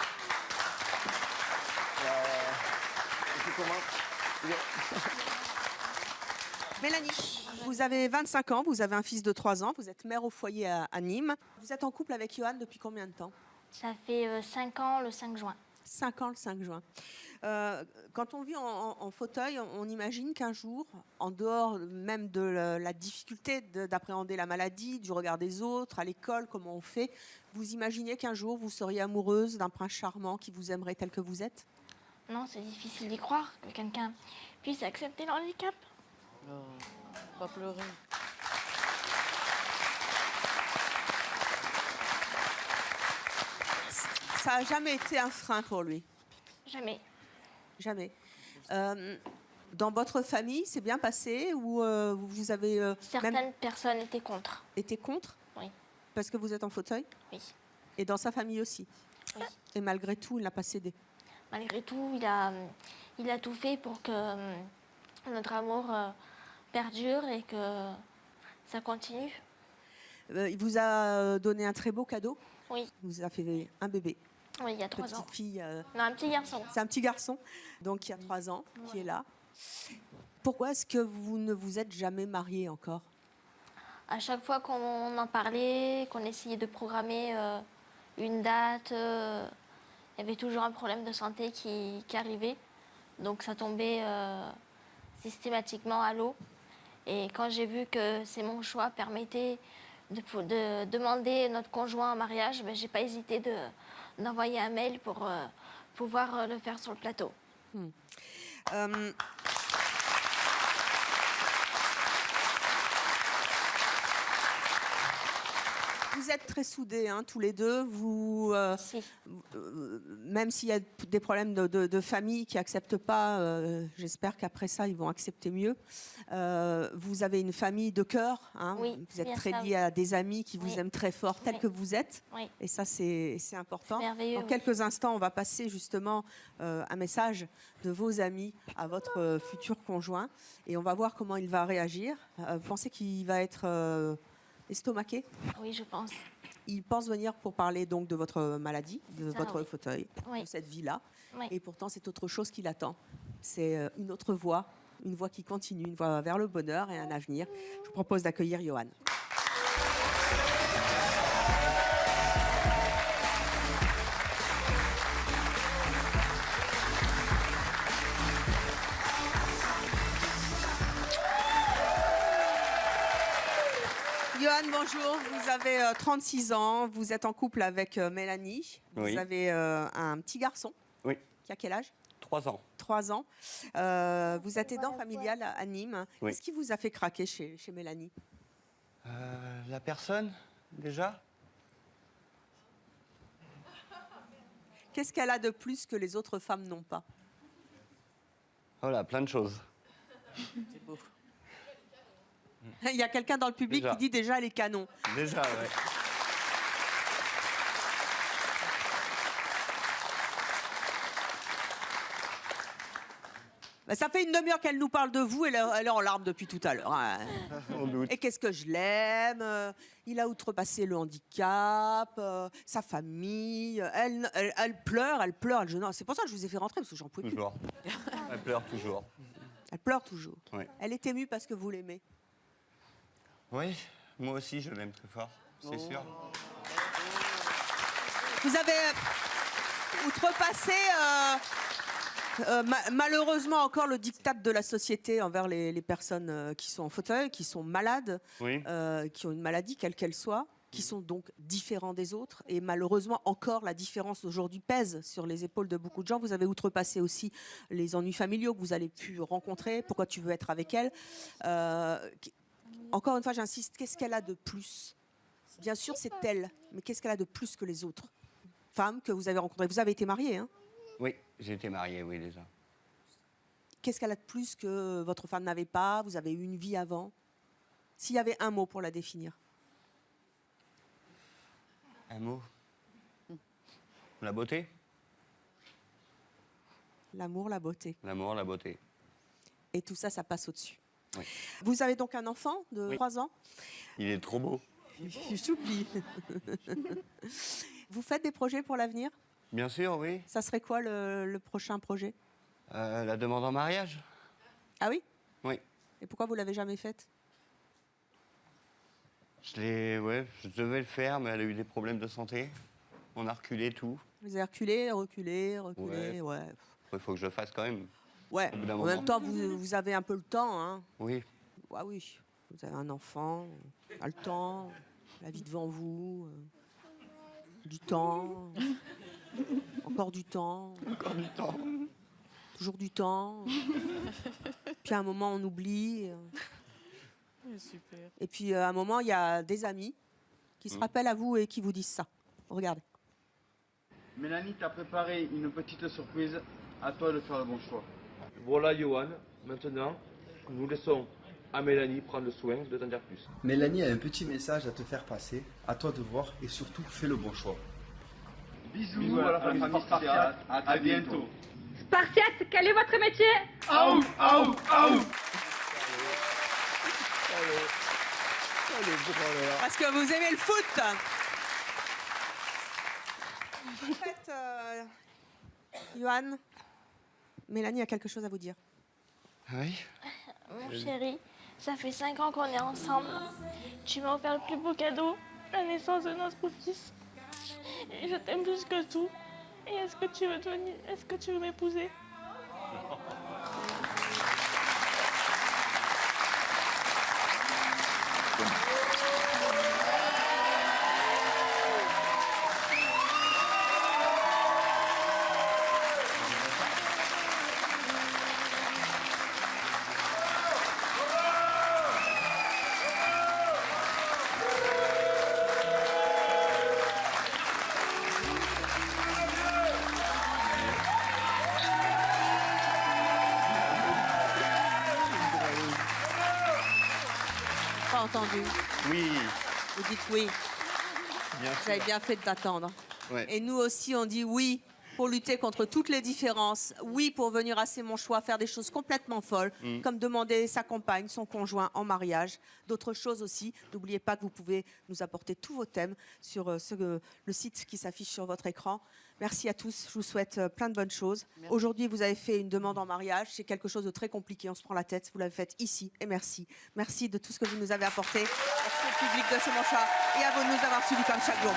Mélanie, vous avez 25 ans, vous avez un fils de 3 ans, vous êtes mère au foyer à Nîmes. Vous êtes en couple avec Johan depuis combien de temps? Ça fait 5 ans le 5 juin. 5 ans le 5 juin. Quand on vit en fauteuil, on imagine qu'un jour, en dehors même de la difficulté d'appréhender la maladie, du regard des autres, à l'école, comment on fait, vous imaginez qu'un jour vous seriez amoureuse d'un prince charmant qui vous aimerait tel que vous êtes? Non, c'est difficile d'y croire que quelqu'un puisse accepter le handicap. Non, pas pleurer. Ça n'a jamais été un frein pour lui? Jamais. Jamais. Dans votre famille, c'est bien passé ou vous avez Certaines personnes étaient contre. été contre? Oui. Parce que vous êtes en fauteuil? Oui. Et dans sa famille aussi? Oui. Et malgré tout, il n'a pas cédé? Malgré tout, il a tout fait pour que notre amour perdure et que ça continue. Il vous a donné un très beau cadeau? Oui. Il vous a fait un bébé? Oui, il y a 3 ans. Petite fille. Non, un petit garçon. C'est un petit garçon, donc qui a 3 ans, qui est là. Pourquoi est-ce que vous ne vous êtes jamais mariée encore? À chaque fois qu'on en parlait, qu'on essayait de programmer une date, il y avait toujours un problème de santé qui arrivait. Donc ça tombait systématiquement à l'eau. Et quand j'ai vu que c'est mon choix permettait de demander notre conjoint en mariage, ben, j'ai pas hésité d'envoyer un mail pour pouvoir le faire sur le plateau. Vous êtes très soudés, hein, tous les deux. Vous, Si. même s'il y a des problèmes de famille qui n'acceptent pas, j'espère qu'après ça, ils vont accepter mieux. Vous avez une famille de cœur. Hein, Oui, vous êtes bien très ça, liés à des amis qui vous Oui. aiment très fort, tels Oui. que vous êtes. Oui. Et ça, c'est important. C'est merveilleux, Dans oui. quelques instants, on va passer justement un message de vos amis à votre futur conjoint. Et on va voir comment il va réagir. Vous pensez qu'il va être estomaqué? Oui, je pense. Il pense venir pour parler donc de votre maladie, de Ça, votre oui. fauteuil, Oui. de cette vie-là. Oui. Et pourtant, c'est autre chose qui l'attend. C'est une autre voie, une voie qui continue, une voie vers le bonheur et un avenir. Je vous propose d'accueillir Johan. Johan, bonjour. Vous avez 36 ans. Vous êtes en couple avec Mélanie. Oui. Vous avez un petit garçon. Oui. Qui a quel âge? 3 ans. 3 ans. Vous êtes aidant familial à Nîmes. Oui. Qu'est-ce qui vous a fait craquer chez Mélanie? La personne, déjà? Qu'est-ce qu'elle a de plus que les autres femmes n'ont pas? Voilà, plein de choses. C'est beau. Il y a quelqu'un dans le public Déjà. qui dit déjà les canons. Déjà, ouais. Bah, ça fait une demi-heure qu'elle nous parle de vous et elle est en larmes depuis tout à l'heure. Hein. Sans doute. Et qu'est-ce que je l'aime, il a outrepassé le handicap, sa famille. Elle pleure, elle pleure. C'est pour ça que je vous ai fait rentrer, parce que j'en pouvais plus. Toujours. Elle pleure toujours. Elle pleure toujours. Oui. Elle est émue parce que vous l'aimez. Oui, moi aussi, je l'aime très fort, c'est sûr. Vous avez outrepassé malheureusement encore le diktat de la société envers les personnes qui sont en fauteuil, qui sont malades, Oui. qui ont une maladie quelle qu'elle soit, qui sont donc différents des autres. Et malheureusement encore la différence aujourd'hui pèse sur les épaules de beaucoup de gens. Vous avez outrepassé aussi les ennuis familiaux que vous avez pu rencontrer. Pourquoi tu veux être avec elle? Encore une fois, j'insiste, qu'est-ce qu'elle a de plus? Bien sûr, c'est elle, mais qu'est-ce qu'elle a de plus que les autres femmes que vous avez rencontrées? Vous avez été mariée, hein? Oui, j'ai été marié, oui, déjà. Qu'est-ce qu'elle a de plus que votre femme n'avait pas? Vous avez eu une vie avant? S'il y avait un mot pour la définir. Un mot. La beauté. L'amour, la beauté. L'amour, la beauté. Et tout ça, ça passe au-dessus. Oui. Vous avez donc un enfant de 3 ans? Il est trop beau. J'oublie. Vous faites des projets pour l'avenir? Bien sûr, oui. Ça serait quoi le prochain projet? La demande en mariage. Ah oui? Oui. Et pourquoi vous l'avez jamais faite? Je devais le faire, mais elle a eu des problèmes de santé. On a reculé tout. Vous avez reculé, ouais. Il faut que je le fasse quand même. Ouais. Au bout d'un En moment. même temps, vous avez un peu le temps, hein? Oui. Ah oui. Vous avez un enfant, le temps, la vie devant vous, du temps, encore du temps. Encore du temps. Toujours du temps. Puis à un moment, on oublie. Super. Et puis à un moment, il y a des amis qui se rappellent à vous et qui vous disent ça. Regardez. Mélanie t'a préparé une petite surprise. À toi de faire le bon choix. Voilà, Johan. Maintenant, nous laissons à Mélanie prendre soin de t'en dire plus. Mélanie a un petit message à te faire passer. À toi de voir et surtout fais le bon choix. Bisous à la famille Spartiate. À bientôt. Spartiate, quel est votre métier? Aou, aou, aou. Parce que vous aimez le foot. En fait, Johan, Mélanie a quelque chose à vous dire. Oui. Mon chéri, ça fait 5 ans qu'on est ensemble. Tu m'as offert le plus beau cadeau, la naissance de notre fils. Et je t'aime plus que tout. Et est-ce que tu veux m'épouser? Pas entendu. Oui. Vous dites oui. Bien Vous avez bien fait de t'attendre. Ouais. Et nous aussi, on dit oui pour lutter contre toutes les différences. Oui pour venir à C'est mon choix, faire des choses complètement folles, comme demander sa compagne, son conjoint en mariage. D'autres choses aussi. N'oubliez pas que vous pouvez nous apporter tous vos thèmes sur le site qui s'affiche sur votre écran. Merci à tous. Je vous souhaite plein de bonnes choses. Aujourd'hui, vous avez fait une demande en mariage. C'est quelque chose de très compliqué. On se prend la tête. Vous l'avez fait ici. Et merci. Merci de tout ce que vous nous avez apporté. Merci au public de C'est mon choix. Et à vous de nous avoir suivis comme chaque jour.